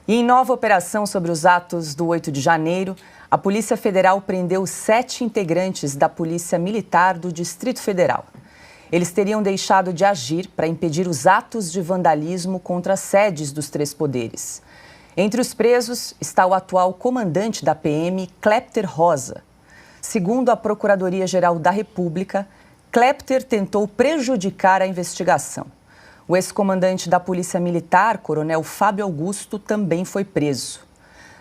E em nova operação sobre os atos do 8 de janeiro, a Polícia Federal prendeu 7 integrantes da Polícia Militar do Distrito Federal. Eles teriam deixado de agir para impedir os atos de vandalismo contra as sedes dos 3 poderes. Entre os presos está o atual comandante da PM, Clepter Rosa. Segundo a Procuradoria-Geral da República, Clepter tentou prejudicar a investigação. O ex-comandante da Polícia Militar, Coronel Fábio Augusto, também foi preso.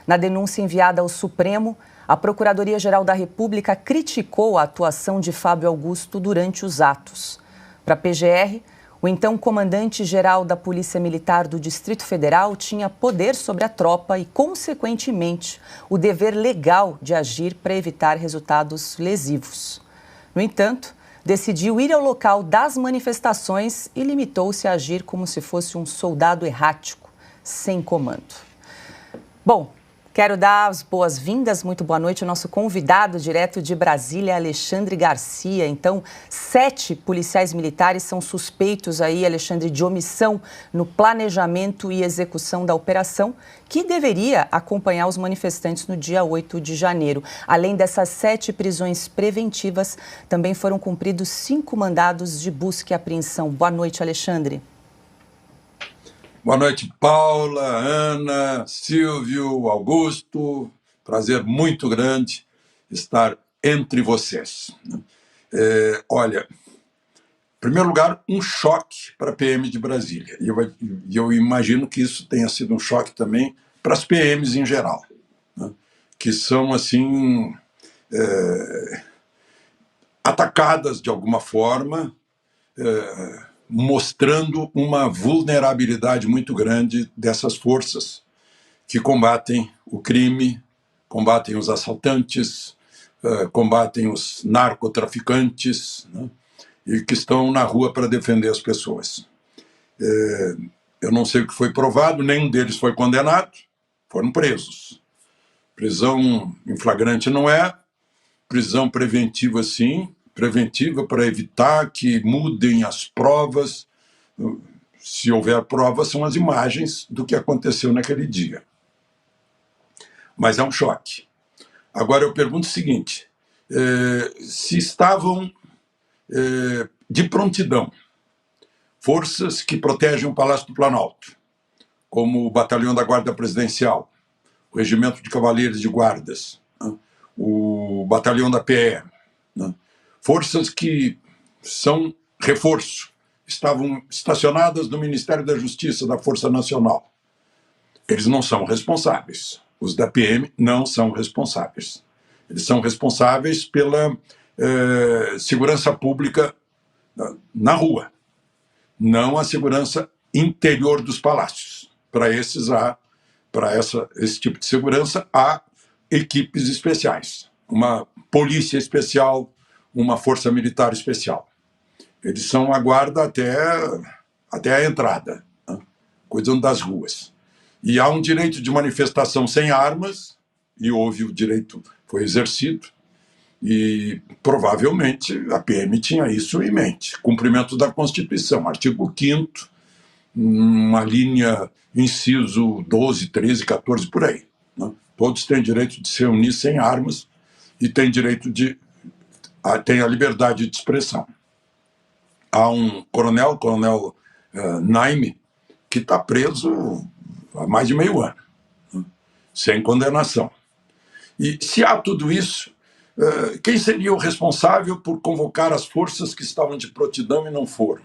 Na denúncia enviada ao Supremo, a Procuradoria-Geral da República criticou a atuação de Fábio Augusto durante os atos. Para a PGR, o então comandante-geral da Polícia Militar do Distrito Federal tinha poder sobre a tropa e, consequentemente, o dever legal de agir para evitar resultados lesivos. No entanto, decidiu ir ao local das manifestações e limitou-se a agir como se fosse um soldado errático, sem comando. Bom, quero dar as boas-vindas, muito boa noite, ao nosso convidado direto de Brasília, Alexandre Garcia. Então, 7 policiais militares são suspeitos aí, Alexandre, de omissão no planejamento e execução da operação, que deveria acompanhar os manifestantes no dia 8 de janeiro. Além dessas 7 prisões preventivas, também foram cumpridos 5 mandados de busca e apreensão. Boa noite, Alexandre. Boa noite, Paula, Ana, Silvio, Augusto. Prazer muito grande estar entre vocês. Olha, em primeiro lugar, um choque para a PM de Brasília. E eu imagino que isso tenha sido um choque também para as PMs em geral, né? Que são, assim, atacadas de alguma forma, mostrando uma vulnerabilidade muito grande dessas forças que combatem o crime, combatem os assaltantes, combatem os narcotraficantes, né? E que estão na rua para defender as pessoas. Eu não sei o que foi provado, nenhum deles foi condenado, foram presos. Prisão em flagrante não é, prisão preventiva sim, preventiva para evitar que mudem as provas. Se houver provas, são as imagens do que aconteceu naquele dia. Mas é um choque. Agora eu pergunto o seguinte, se estavam de prontidão forças que protegem o Palácio do Planalto, como o Batalhão da Guarda Presidencial, o Regimento de Cavaleiros de Guardas, né? O Batalhão da PE, né? Forças que são reforço, estavam estacionadas no Ministério da Justiça da Força Nacional. Eles não são responsáveis. Os da PM não são responsáveis. Eles são responsáveis pela segurança pública na rua, não a segurança interior dos palácios. Para esse tipo de segurança, há equipes especiais, uma polícia especial, uma força militar especial. Eles são a guarda até a entrada, né? Cuidando das ruas. E há um direito de manifestação sem armas, e houve o direito, foi exercido, e provavelmente a PM tinha isso em mente. Cumprimento da Constituição, artigo 5º, uma linha, inciso 12, 13, 14, por aí, né? Todos têm direito de se reunir sem armas e têm têm a liberdade de expressão. Há um coronel Naime, que está preso há mais de meio ano, né? Sem condenação. E se há tudo isso, quem seria o responsável por convocar as forças que estavam de prontidão e não foram?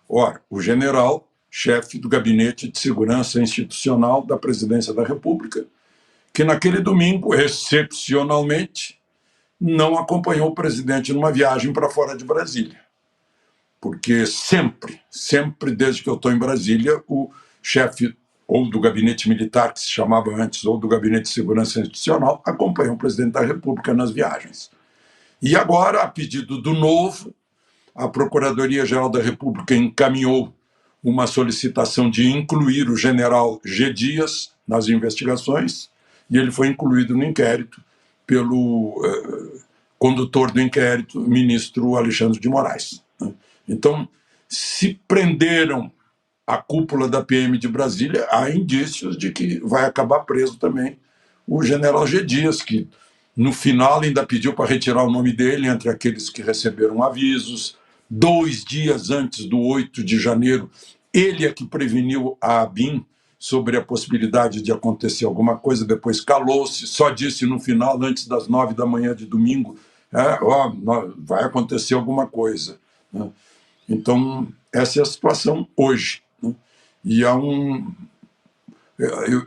Ora, o general, chefe do Gabinete de Segurança Institucional da Presidência da República, que naquele domingo, excepcionalmente, não acompanhou o presidente numa viagem para fora de Brasília. Porque sempre, desde que eu estou em Brasília, o chefe ou do gabinete militar, que se chamava antes, ou do gabinete de segurança institucional, acompanhou o presidente da República nas viagens. E agora, a pedido do Novo, a Procuradoria-Geral da República encaminhou uma solicitação de incluir o general G. Dias nas investigações, e ele foi incluído no inquérito pelo condutor do inquérito, ministro Alexandre de Moraes. Então, se prenderam a cúpula da PM de Brasília, há indícios de que vai acabar preso também o general G. Dias, que no final ainda pediu para retirar o nome dele entre aqueles que receberam avisos. 2 dias antes do 8 de janeiro, ele é que preveniu a ABIN sobre a possibilidade de acontecer alguma coisa, depois calou-se, só disse no final, antes das 9 da manhã de domingo, vai acontecer alguma coisa. Né? Então, essa é a situação hoje. Né? E há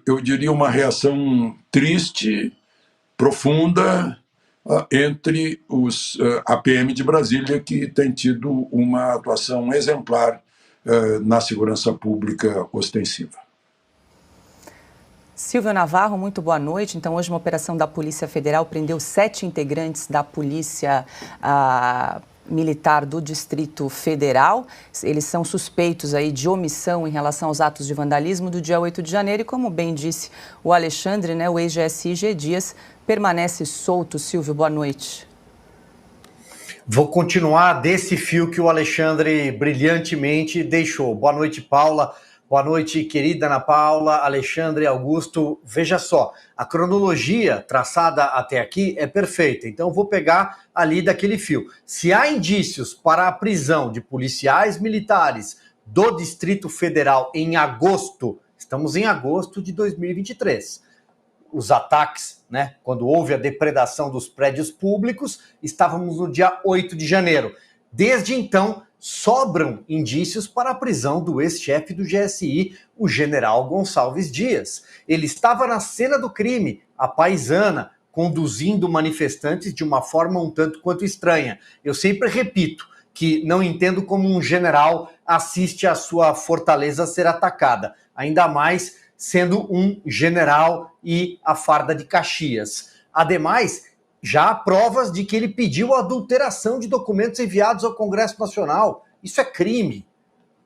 eu diria, uma reação triste, profunda, entre a PM de Brasília, que tem tido uma atuação exemplar na segurança pública ostensiva. Silvio Navarro, muito boa noite. Então, hoje uma operação da Polícia Federal prendeu 7 integrantes da Polícia Militar do Distrito Federal. Eles são suspeitos aí de omissão em relação aos atos de vandalismo do dia 8 de janeiro. E como bem disse o Alexandre, né, o ex-GSI G. Dias permanece solto. Silvio, boa noite. Vou continuar desse fio que o Alexandre brilhantemente deixou. Boa noite, Paula. Boa noite, querida Ana Paula, Alexandre, Augusto. Veja só, a cronologia traçada até aqui é perfeita, então vou pegar ali daquele fio. Se há indícios para a prisão de policiais militares do Distrito Federal em agosto, estamos em agosto de 2023, os ataques, né, quando houve a depredação dos prédios públicos, estávamos no dia 8 de janeiro. Desde então, sobram indícios para a prisão do ex-chefe do GSI, o general Gonçalves Dias. Ele estava na cena do crime, a paisana, conduzindo manifestantes de uma forma um tanto quanto estranha. Eu sempre repito que não entendo como um general assiste a sua fortaleza ser atacada, ainda mais sendo um general e a farda de Caxias. Ademais, já há provas de que ele pediu a adulteração de documentos enviados ao Congresso Nacional. Isso é crime.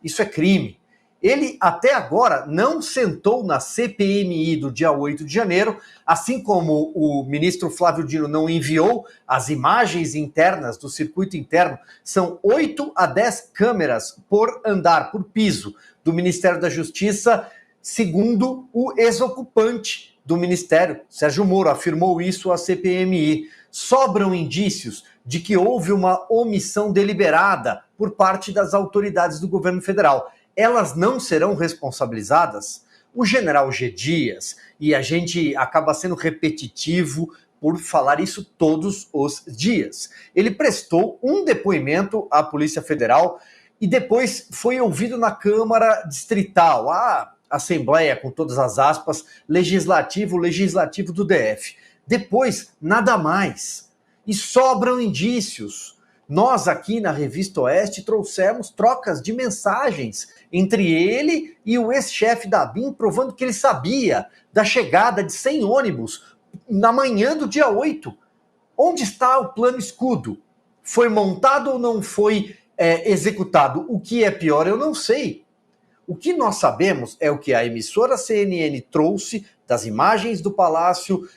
Isso é crime. Ele, até agora, não sentou na CPMI do dia 8 de janeiro, assim como o ministro Flávio Dino não enviou as imagens internas do circuito interno. São 8 a 10 câmeras por andar, por piso, do Ministério da Justiça, segundo o ex-ocupante do Ministério, Sérgio Moro, afirmou isso à CPMI. Sobram indícios de que houve uma omissão deliberada por parte das autoridades do governo federal. Elas não serão responsabilizadas? O general G. Dias, e a gente acaba sendo repetitivo por falar isso todos os dias, ele prestou um depoimento à Polícia Federal e depois foi ouvido na Câmara Distrital, Assembleia, com todas as aspas, legislativo do DF. Depois, nada mais. E sobram indícios. Nós aqui na Revista Oeste trouxemos trocas de mensagens entre ele e o ex-chefe da ABIN, provando que ele sabia da chegada de 100 ônibus na manhã do dia 8. Onde está o plano escudo? Foi montado ou não foi executado? O que é pior, eu não sei. O que nós sabemos é o que a emissora CNN trouxe das imagens do Palácio,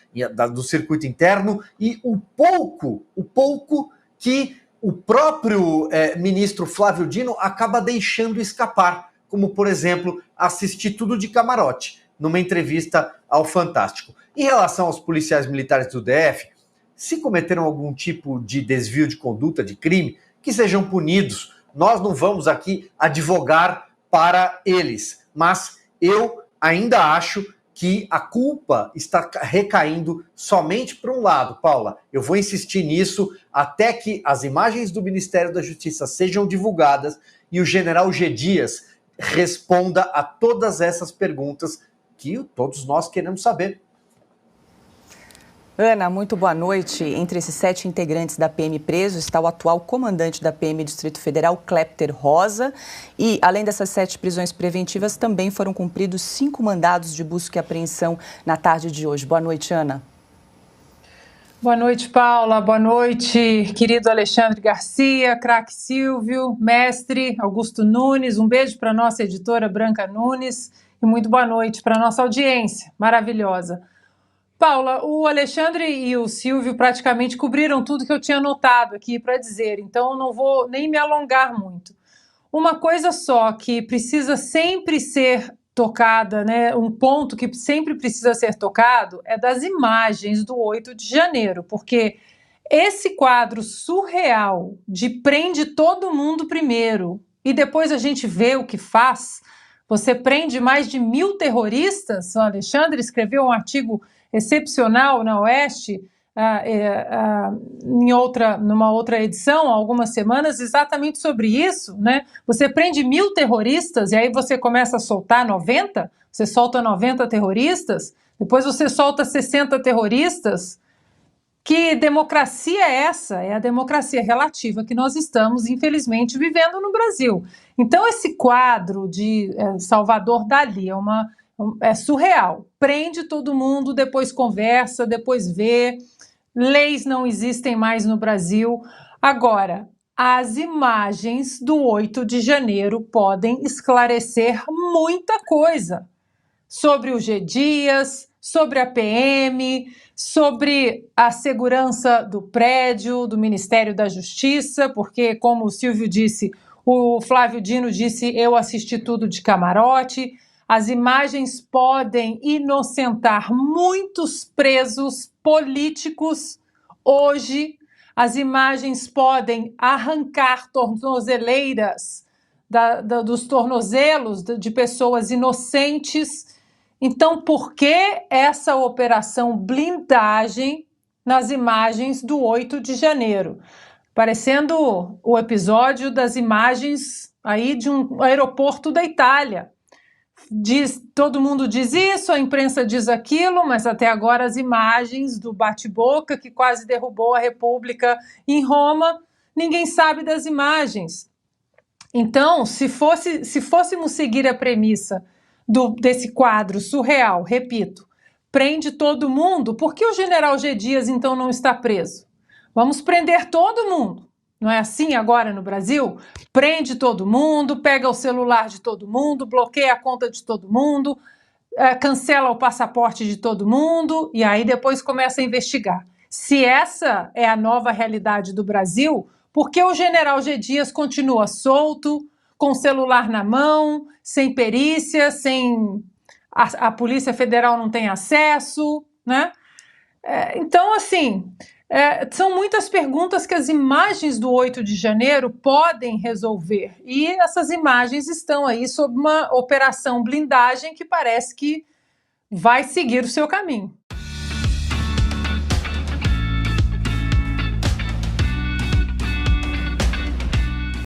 do circuito interno, e o pouco que o próprio ministro Flávio Dino acaba deixando escapar, como, por exemplo, assistir tudo de camarote, numa entrevista ao Fantástico. Em relação aos policiais militares do DF, se cometeram algum tipo de desvio de conduta, de crime, que sejam punidos. Nós não vamos aqui advogar para eles, mas eu ainda acho que a culpa está recaindo somente para um lado, Paula. Eu vou insistir nisso até que as imagens do Ministério da Justiça sejam divulgadas e o general G. Dias responda a todas essas perguntas que todos nós queremos saber. Ana, muito boa noite. Entre esses 7 integrantes da PM presos está o atual comandante da PM Distrito Federal, Clepter Rosa. E, além dessas 7 prisões preventivas, também foram cumpridos 5 mandados de busca e apreensão na tarde de hoje. Boa noite, Ana. Boa noite, Paula. Boa noite, querido Alexandre Garcia, craque Silvio, mestre Augusto Nunes. Um beijo para a nossa editora Branca Nunes e muito boa noite para a nossa audiência maravilhosa. Paula, o Alexandre e o Silvio praticamente cobriram tudo que eu tinha anotado aqui para dizer, então não vou nem me alongar muito. uma coisa só que precisa sempre ser tocada, né? Um ponto que sempre precisa ser tocado é das imagens do 8 de janeiro, porque esse quadro surreal de prende todo mundo primeiro e depois a gente vê o que faz. Você prende mais de 1.000 terroristas. O Alexandre escreveu um artigo excepcional na Oeste, numa outra edição, há algumas semanas, exatamente sobre isso, né? Você prende 1.000 terroristas e aí você começa a soltar 90, você solta 90 terroristas, depois você solta 60 terroristas. Que democracia é essa? É a democracia relativa que nós estamos, infelizmente, vivendo no Brasil. Então, esse quadro de Salvador Dalí é surreal. Prende todo mundo, depois conversa, depois vê. Leis não existem mais no Brasil. Agora, as imagens do 8 de janeiro podem esclarecer muita coisa sobre o G. Dias, sobre a PM, sobre a segurança do prédio, do Ministério da Justiça, porque, como o Silvio disse, o Flávio Dino disse, eu assisti tudo de camarote. As imagens podem inocentar muitos presos políticos hoje. As imagens podem arrancar tornozeleiras dos tornozelos de pessoas inocentes. Então, por que essa operação blindagem nas imagens do 8 de janeiro? Parecendo o episódio das imagens aí de um aeroporto da Itália. Todo mundo diz isso, a imprensa diz aquilo, mas até agora as imagens do bate-boca que quase derrubou a República em Roma, ninguém sabe das imagens. Então, se fôssemos seguir a premissa desse quadro surreal, repito, prende todo mundo, por que o general G. Dias então não está preso? Vamos prender todo mundo. Não é assim agora no Brasil? Prende todo mundo, pega o celular de todo mundo, bloqueia a conta de todo mundo, cancela o passaporte de todo mundo e aí depois começa a investigar. Se essa é a nova realidade do Brasil, por que o general G. Dias continua solto, com o celular na mão, sem perícia, a Polícia Federal não tem acesso, né? Então, assim, são muitas perguntas que as imagens do 8 de janeiro podem resolver. E essas imagens estão aí sob uma operação blindagem que parece que vai seguir o seu caminho.